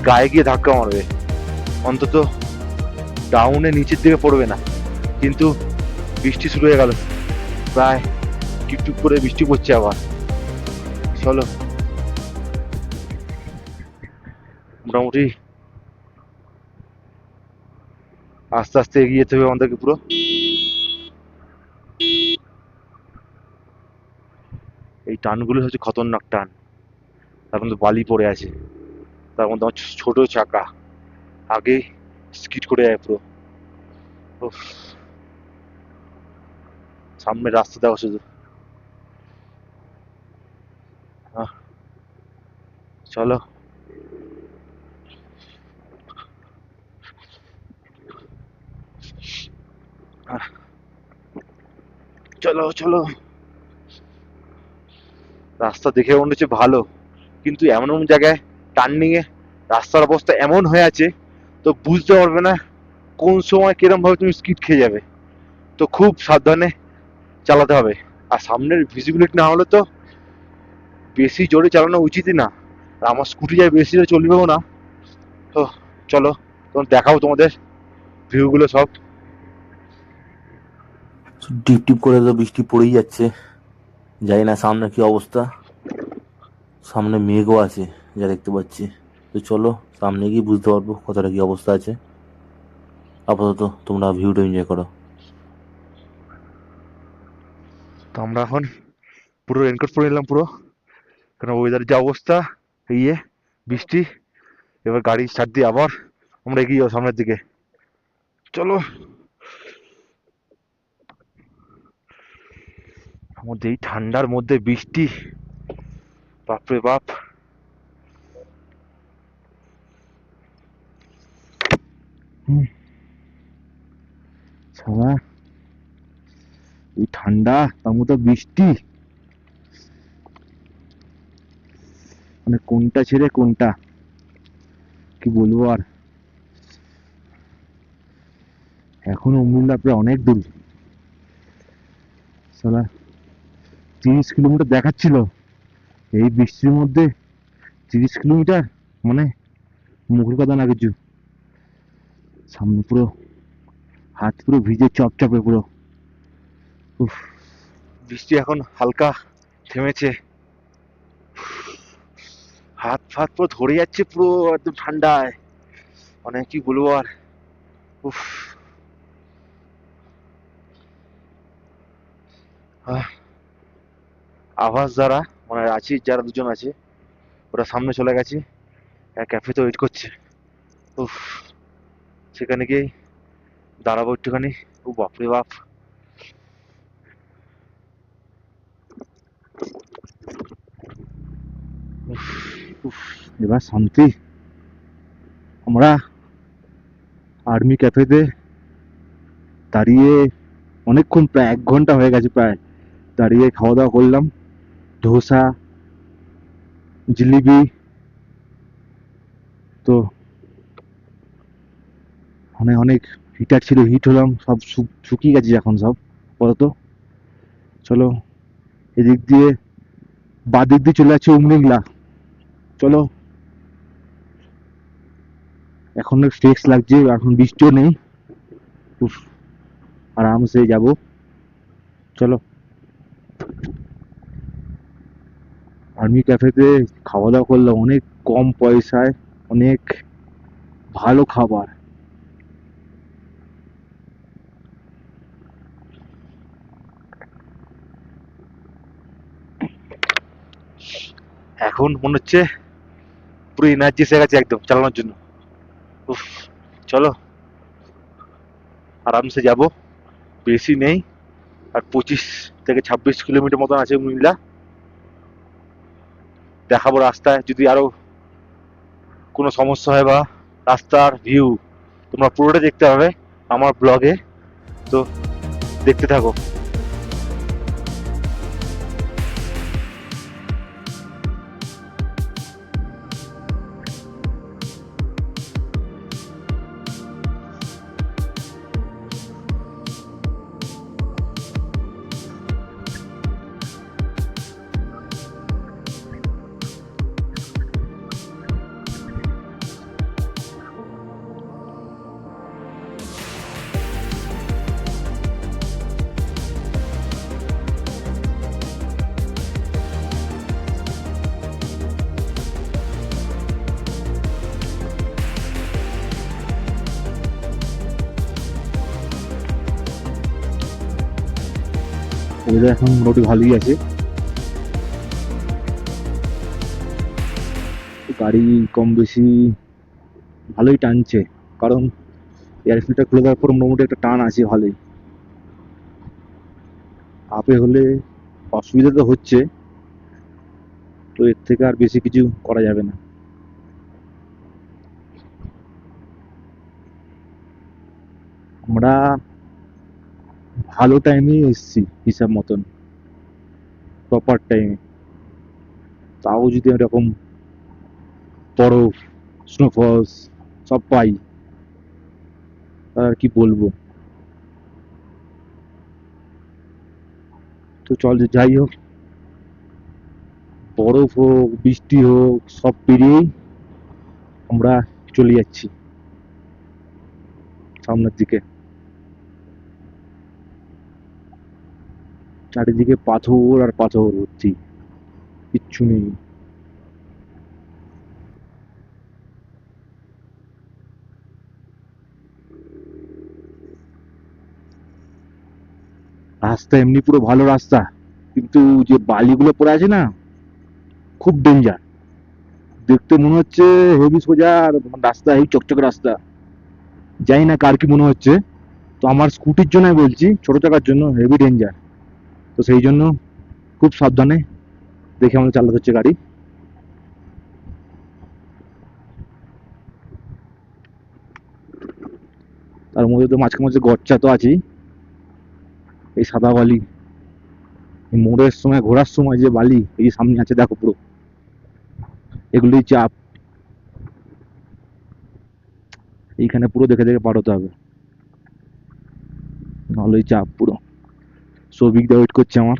গায়ে গিয়ে ধাক্কা মারবে, অন্তত ডাউনে নিচের দিকে পড়বে না। কিন্তু বৃষ্টি শুরু হয়ে গেল, প্রায় টিপটিপ করে বৃষ্টি পড়ছে আবার। চলো মোটামুটি আস্তে আস্তে এগিয়ে যেতে হবে আমাদেরকে পুরো। এই টানগুলো হচ্ছে খতরনাক টান, তার মধ্যে বালি পড়ে আছে, তার মধ্যে আমার ছোট চাকা আগে স্কিড করে যায় পুরো। উফ, সামনে রাস্তা দেখো শুধু। আহ, চলো আহ, চলো চলো। রাস্তা দেখে মনে হচ্ছে ভালো, কিন্তু এমন এমন জায়গায় টার্নিং এ রাস্তার অবস্থা এমন হয়ে আছে, তো বুঝতে পারবে না কোন সময় কিরম ভাবে তুমি স্কিড খেয়ে যাবে। তো খুব সাবধানে চালাতে হবে। আর সামনের ভিজিবিলিটি না হলে তো বেশি জোরে চালানো উচিতই না। আর আমার স্কুটি যায় বেশি জোরে চলবেও না। তো চলো তোমার দেখাবো তোমাদের ভিউগুলো সব। টিপ টিপ করে তো বৃষ্টি পড়েই যাচ্ছে, জানি না সামনে কি অবস্থা। সামনে মেঘও আছে যা দেখতে পাচ্ছি। তো চলো সামনে গিয়ে বুঝতে পারবো কতটা কি অবস্থা আছে। আপাতত তোমরা ভিউটা এনজয় করো। তো আমরা এখন পুরো রেনকোট পরে নিলাম পুরো, কারণ ওয়েদারের যে অবস্থা, ইয়ে বৃষ্টি। এবার গাড়ি স্টার্ট দিয়ে আবার আমরা এগিয়ে যাবো সামনের দিকে। চলো। আমাদের এই ঠান্ডার মধ্যে বৃষ্টি, বাপরে বাপ। ছাড়া এই ঠান্ডা, তার মধ্যে বৃষ্টি, মানে কোনটা ছেড়ে কোনটা কি বলবো আর। এখনো অমরুল্লা প্রায় অনেক দূর। সালা 30 কিলোমিটার দেখাচ্ছিল, এই বৃষ্টির মধ্যে 30 কিলোমিটার, মানে মুখের কথা না কিছু। সামনে পুরো হাত পুরো ভিজে চপচপে পুরো। উফ, বৃষ্টি এখন হালকা থেমেছে, হাত ফাত পুরো ধরে যাচ্ছে পুরো একদম ঠান্ডায়, মানে কি বলবো আর। উফ, আভাস যারা মানে আছি, যারা দুজন আছে ওরা সামনে চলে গেছে, ক্যাফেতে ওয়েট করছে। উফ, সেখানে গিয়ে দাঁড়াবো একটুখানি। ও বাপরে বাপ। উফ, উফ, এবার শান্তি। আমরা আর্মি ক্যাফেতে দাঁড়িয়ে অনেকক্ষণ, প্রায় 1 ঘন্টা হয়ে গেছে প্রায় দাঁড়িয়ে খাওয়া দাওয়া করলাম। ধোসা, জিলিপি, তো মানে অনেক হিটার ছিল, হিট হলাম, সব শুকিয়ে গেছে এখন সব বলতো। চলো এদিক দিয়ে বাদিক দিয়ে চলে যাচ্ছে উমরিংলা। চলো, এখন ফ্রেশ লাগছে, এখন বৃষ্টিও নেই। উফ, আরামসে যাব। চলো। আর্মি ক্যাফেতে খাওয়া দাওয়া করলাম অনেক কম পয়সায়, অনেক ভালো খাবার। এখন মনে হচ্ছে পুরো এনার্জি এসে গেছে একদম চালানোর জন্য। উফ, চলো আরামসে যাব, বেশি নেই, আর 25 থেকে 26 কিলোমিটার মতন আছে মিল্লা। দেখাবো রাস্তায় যদি আরো কোনো সমস্যা হয় বা রাস্তার ভিউ, তোমরা পুরোটা দেখতে হবে আমার ব্লগে। তো দেখতে থাকো। ওয়েদার এখন মোটামুটি ভালোই আছে। গাড়ি কম বেশি ভালোই টানছে, কারণ এয়ার ফিল্টার খুলে দেওয়ার পর মোটামুটি একটা টান আছে ভালোই। আপে হলে অসুবিধা তো হচ্ছে, তো এর থেকে আর বেশি কিছু করা যাবে না। আমরা ভালো টাইমে এসছি হিসাব মতন, প্রপার টাইমে। তাও যদি এরকম বরফ, স্নোফলস সব পাই, আর কি বলবো। তো চল, যাই হোক, বরফ হোক বৃষ্টি হোক সব পেরিয়েই আমরা চলে যাচ্ছি সামনের দিকে। চারিদিকে পাথর আর পাথর ভর্তি, কিচ্ছু নেই। রাস্তা এমনি পুরো ভালো রাস্তা, কিন্তু যে বালিগুলো পড়ে আছে না, খুব ডেঞ্জার। দেখতে মনে হচ্ছে হেভি সোজা, আর রাস্তা এই চকচকে রাস্তা। জানি না কার কি মনে হচ্ছে, তো আমার স্কুটির জন্য বলছি, ছোট চাকার জন্য হেভি ডেঞ্জার। তো সেই জন্য খুব সাবধানে দেখে আমাদের চালাতে হচ্ছে গাড়ি। তার মধ্যে তো মাঝে মাঝে গচ্চা তো আছেই, এই সাদা বালি। এই মোড়ের সময়, ঘোরার সময় যে বালি এই যে সামনে আছে দেখো, পুরো এগুলোই চাপ। এইখানে পুরো দেখে দেখে পার হতে হবে, নাহলেই চাপ পুরো। সৌভিক দা ওয়েট করছে আমার,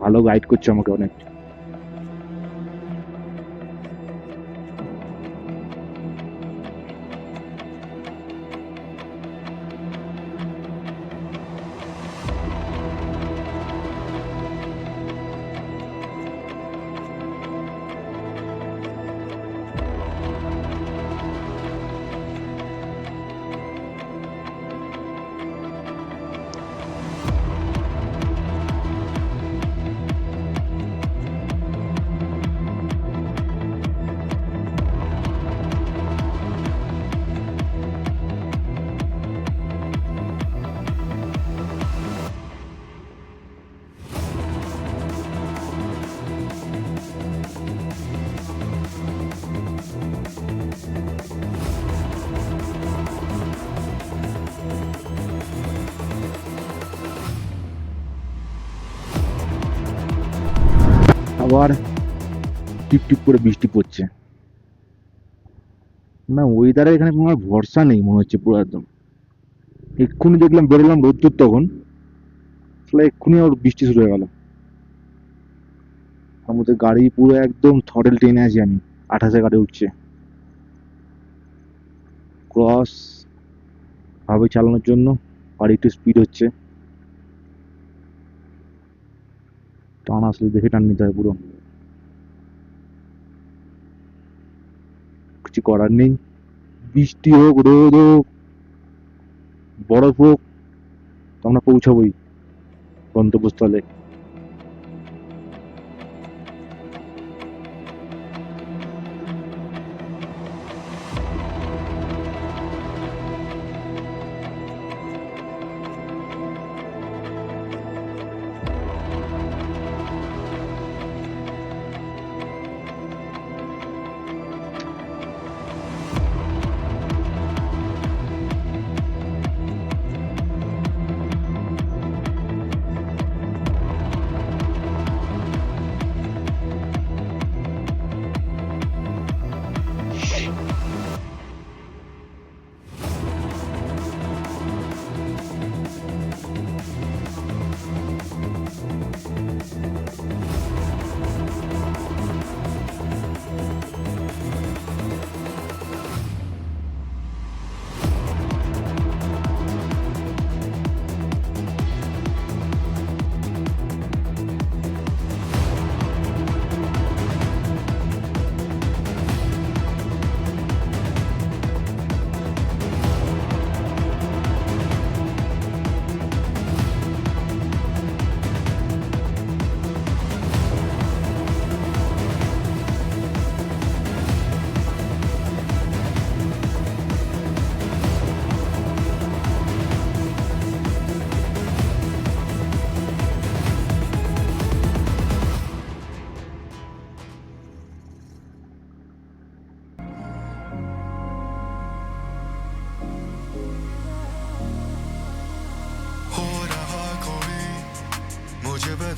ভালো গাইড করছে আমাকে অনেক। আবার টিপ টিপ করে বৃষ্টি পড়ছে। না, ওয়েদারের এখানে কোনো আর ভরসা নেই মনে হচ্ছে পুরো একদম। এক্ষুনি দেখলাম, বেরোলাম রোদ্দুর তখন, আসলে এক্ষুনি আর বৃষ্টি শুরু হয়ে গেল। আমাদের গাড়ি পুরো একদম থ্রটেল টেনে আছি আমি, 28-এ গাড়ি উঠছে। ক্রস ভাবে চালানোর জন্য গাড়ি একটু স্পিড হচ্ছে, টান আসলে দেখে টান নিতে হয় পুরো। কিছু করার নেই, বৃষ্টি হোক রোদ হোক বরফ হোক, তো আমরা পৌঁছাবোই গন্তব্যস্থলে।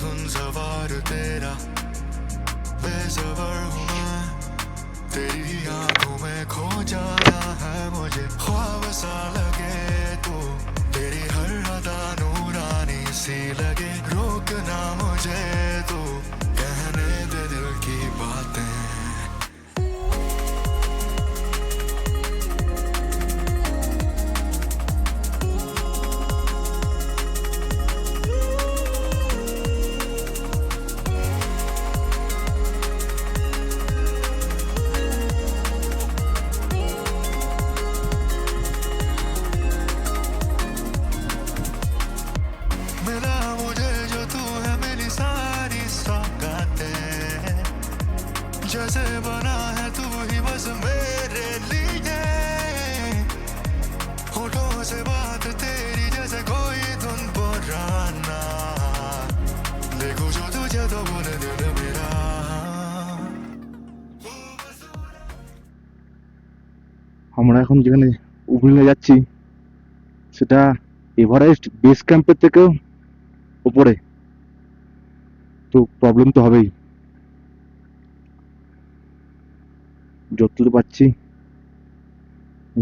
धुन सवार तेरा बेसबर हूँ मैं तेरी आंखों में खो जाना है मुझे ख्वाब सा लगे तू तेरी हर अदा नूरानी सी लगे रोकना मुझे तू कहने दे दिल की बातें मिला मुझे जो तू है मेरी सारी सौगातें जैसे बना है तू ही बस मेरे लिए होठों से बात तेरी जैसे कोई धुन पुराना देखो जो तुझे तो बोले दिल मेरा আমরা এখন যেখানে উপরে যাচ্ছি সেটা এভারেস্ট বেস ক্যাম্পের থেকেও উপরে, তো প্রবলেম তো হবেই। যতদূর পাচ্ছি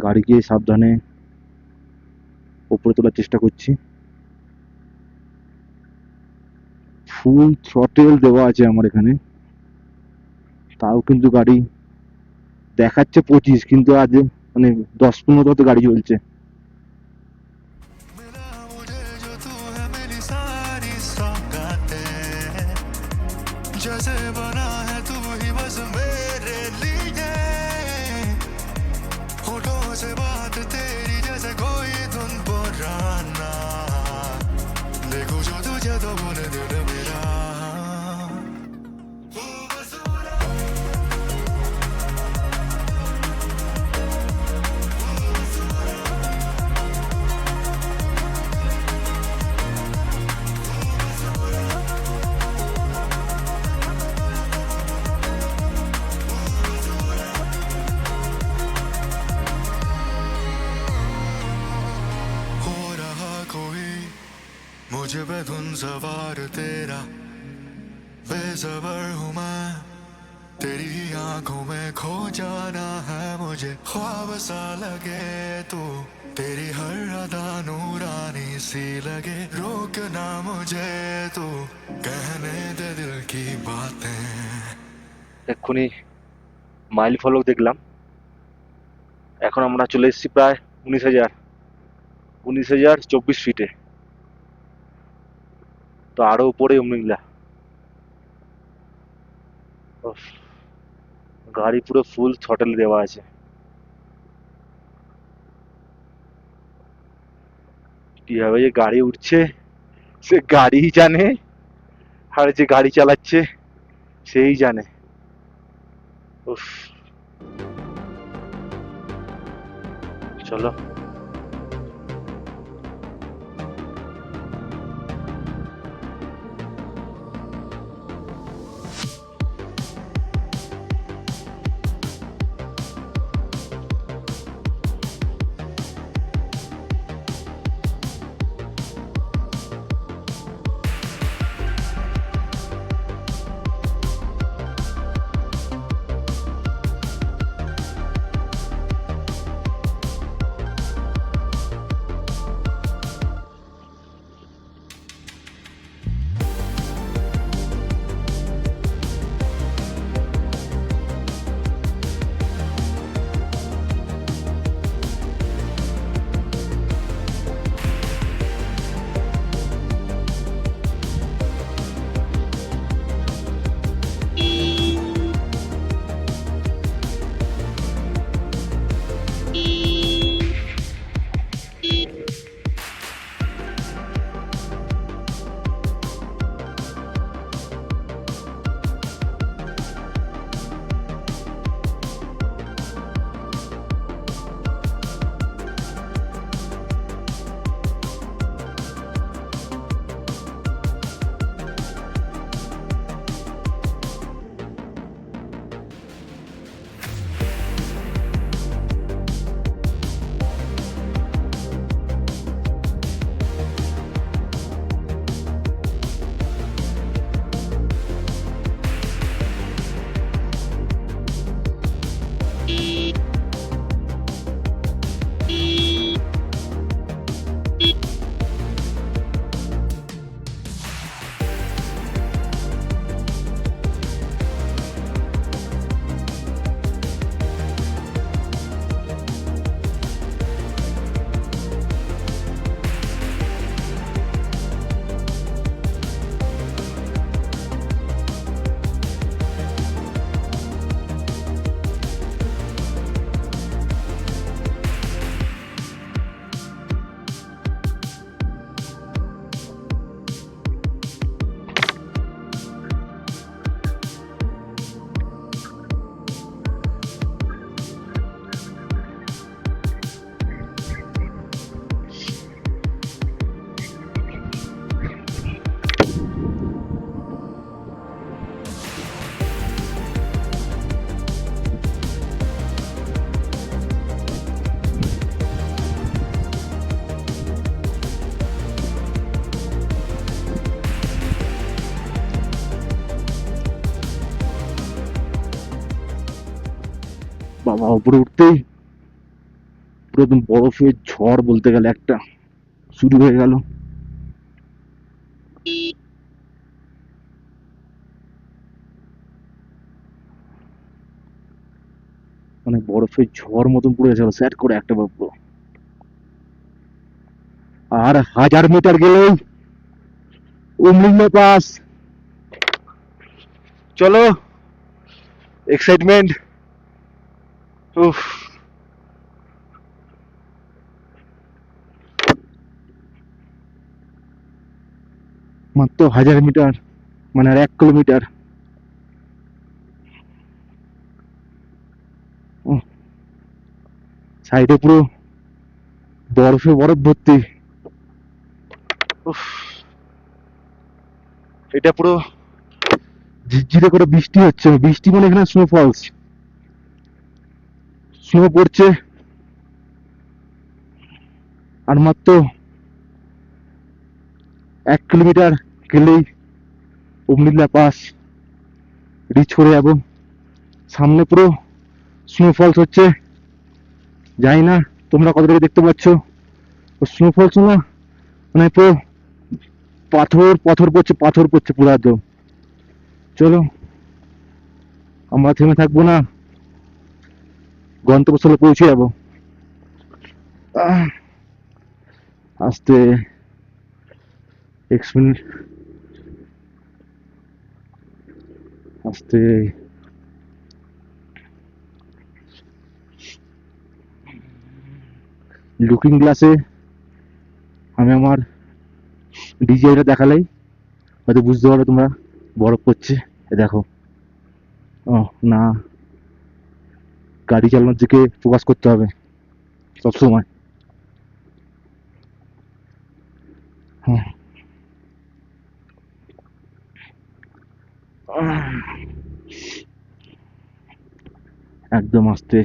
গাড়িকে সাবধানে উপরে তোলার চেষ্টা করছি। ফুল থ্রটেল দেওয়া আছে আমার এখানে, তাও কিন্তু গাড়ি দেখাচ্ছে 25, কিন্তু আজ মানে 10-15 তো গাড়ি চলছে। मिला मुझे जो तू है मेरी सारी सौगातें जैसे बना है तू ही बस मेरे लिए होठों से बात तेरी जैसे कोई धुन पुराना देखो जो तुझे तो बोले दिल मेरा हो रहा कोई मुझे पे धुन सवार तेरा बेसबर हूँ मैं तेरी आंखों में खो जाना है मुझे ख्वाब सा लगे तू तेरी हर अदा नूरानी सी लगे रोकना मुझे तू कहने दे दिल की बातें এক্ষুনি মাইল ফলক দেখলাম, এখন আমরা চলে এসেছি প্রায় 19,024 ফিটে, তো আরো উপরে উমিল্লা। উফ, গাড়ি পুরো ফুল থ্রটেল দেওয়া আছে। কিভাবে যে গাড়ি উঠছে সে গাড়িই জানে, আর যে গাড়ি চালাচ্ছে সেই জানে। উফ, চলো বাবা, উপরে উঠতেই পুরো একদম বরফের ঝড় বলতে গেলে একটা শুরু হয়ে গেল। মানে বরফের ঝড় মতন পড়ে গেছিল স্যাট করে একটা বার পুরো। আর 1000 মিটার গেলেই উমলিঙ্গা পাস। চলো, এক্সাইটমেন্ট। উফ, মাত্র 1000 মিটার, মানে আর 1 কিলোমিটার। সাইডে পুরো বরফে বরফ ভর্তি। উফ, এটা পুরো ঝিরঝিরে করে বৃষ্টি হচ্ছে, বৃষ্টি মানে এখানে স্নো ফলস, স্নো পড়ছে। আর মাত্র 1 কিলোমিটার গেলেই উমলিল্লা পাস রিচ করে যাবো। সামনে পুরো স্নো ফলস হচ্ছে, জানি না তোমরা কতটুকু দেখতে পাচ্ছ। স্নো ফলস না, মানে পুরো পাথর পাথর পড়ছে, পাথর পড়ছে পুরো একদম। চলো, আমরা থেমে থাকবো না, গন্তব্যস্থলে পৌঁছে যাবো। আস্তে, মিনিট, আস্তে। লুকিং গ্লাসে আমি আমার ডিজাইনটা দেখালাই হয়তো বুঝতে পারবে তোমরা, বরফ পড়ছে। দেখো, ও না, গাড়ি চালানোর দিকে ফোকাস করতে হবে সবসময়। একদম আস্তে,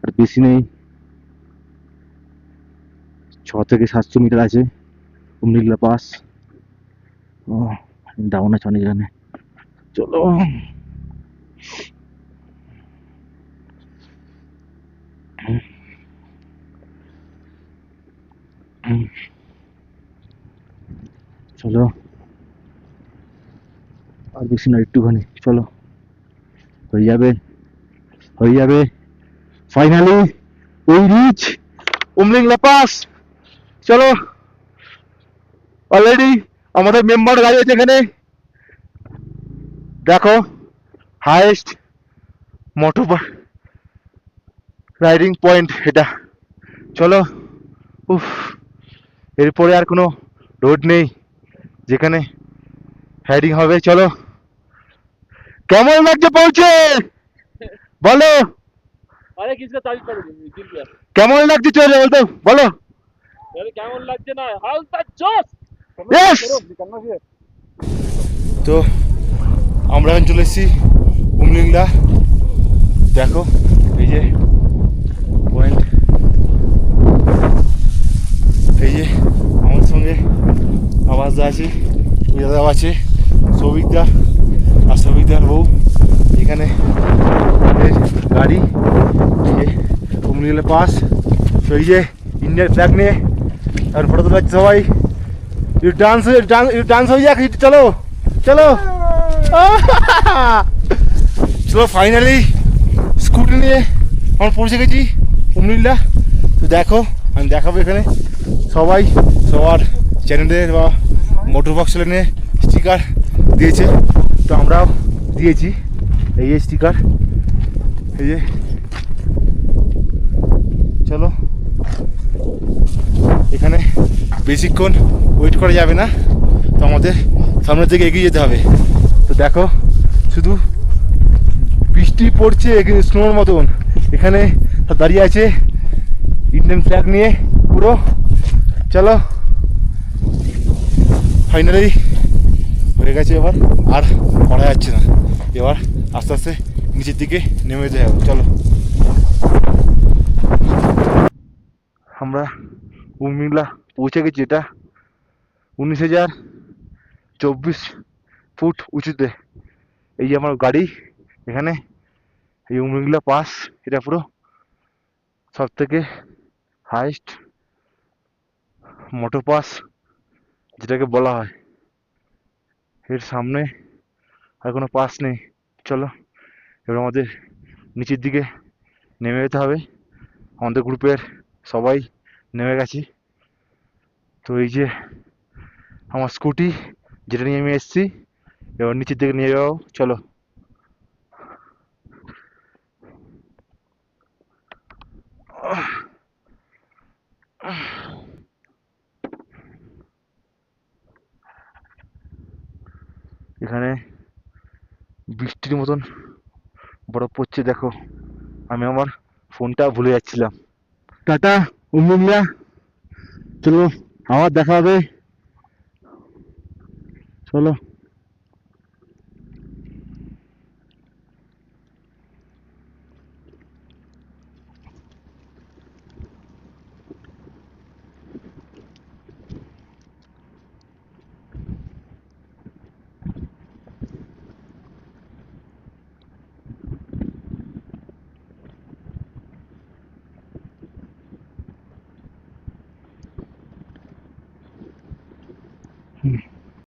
আর বেশি নেই, 6 থেকে 700 মিটার আছে উমলিল্লা পাস। ও, ডাউন আছে অনেক এখানে। চলো, চলো, আর বেশি না, একটুখানি। চলো, হয়ে যাবে, হয়ে যাবে। Finally we reach Umlingla pass. চলো, অলরেডি আমাদের মেম্বার গাড়ি আছে এখানে। দেখো, হাইয়েস্ট মোটর রাইডিং পয়েন্ট এটা। চলো, উফ, এরপরে আর কোনো রোড নেই যেখানে রাইডিং হবে। চলো, কেমন লাগছে পৌঁছে বলো, अरे किसका तारीफ करो गिर गया কেমন লাগছে চলে বলতো বলো। अरे কেমন লাগছে না হালকা জোস Yes! निकलना चाहिए তো আমরা এখন চলে এসেছি উমলিংলা। দেখো, এই যে পয়েন্ট, এই যে আমার সঙ্গে আওয়াজ দা আছে, দাদাও আছে, সৌভিকদা আর সৌভিকদার বউ। এখানে ওদের গাড়ি, এই যে উমলিংলা পাস। তো এই যে ইন্ডিয়ান ফ্ল্যাগ নিয়ে আর ফটো তোলাচ্ছে সবাই। ডান্স হয়ে যাক, চলো চলো। চলো, ফাইনালি স্কুটি নিয়ে আমরা পৌঁছে গেছি উমলিল্লা। তো দেখো, আমি দেখাবো এখানে সবাই সবার চ্যানেলের বা মোটর বক্স চ্যানেলে স্টিকার দিয়েছে, তো আমরাও দিয়েছি। এই যে স্টিকার, এই যে। চলো, এখানে বেশিক্ষণ ওয়েট করা যাবে না, তো আমাদের সামনের দিকে এগিয়ে যেতে হবে। তো দেখো, শুধু বৃষ্টি পড়ছে স্নোর মতন, এখানে সব দাঁড়িয়ে আছে ইন্ডিয়ান ফ্ল্যাগ নিয়ে পুরো। চলো, ফাইনালি হয়ে গেছে, এবার আর করা যাচ্ছে না, এবার আস্তে আস্তে নিচের দিকে নেমে যেতে হবে। চলো, আমরা উমলিংলা পৌঁছে গেছি। এটা 19,024 ফুট উঁচুতে। এই যে আমার গাড়ি এখানে, এই উমরিংলা পাস এটা পুরো সব থেকে হাইস্ট মোটর পাস যেটাকে বলা হয়। এর সামনে আর কোনো পাস নেই। চলো এবার আমাদের নিচের দিকে নেমে যেতে হবে। আমাদের গ্রুপের সবাই নেমে গেছি। তো এই যে আমার স্কুটি যেটা নিয়ে আমি এসেছি, এবার নিচের দিকে নিয়ে যাও। চলো এখানে বৃষ্টির মতন বরফ পড়ছে দেখো। আমি আমার ফোনটা ভুলে যাচ্ছিলাম। টাটা উমরিংলা, চলো আবার দেখা হবে। চলো।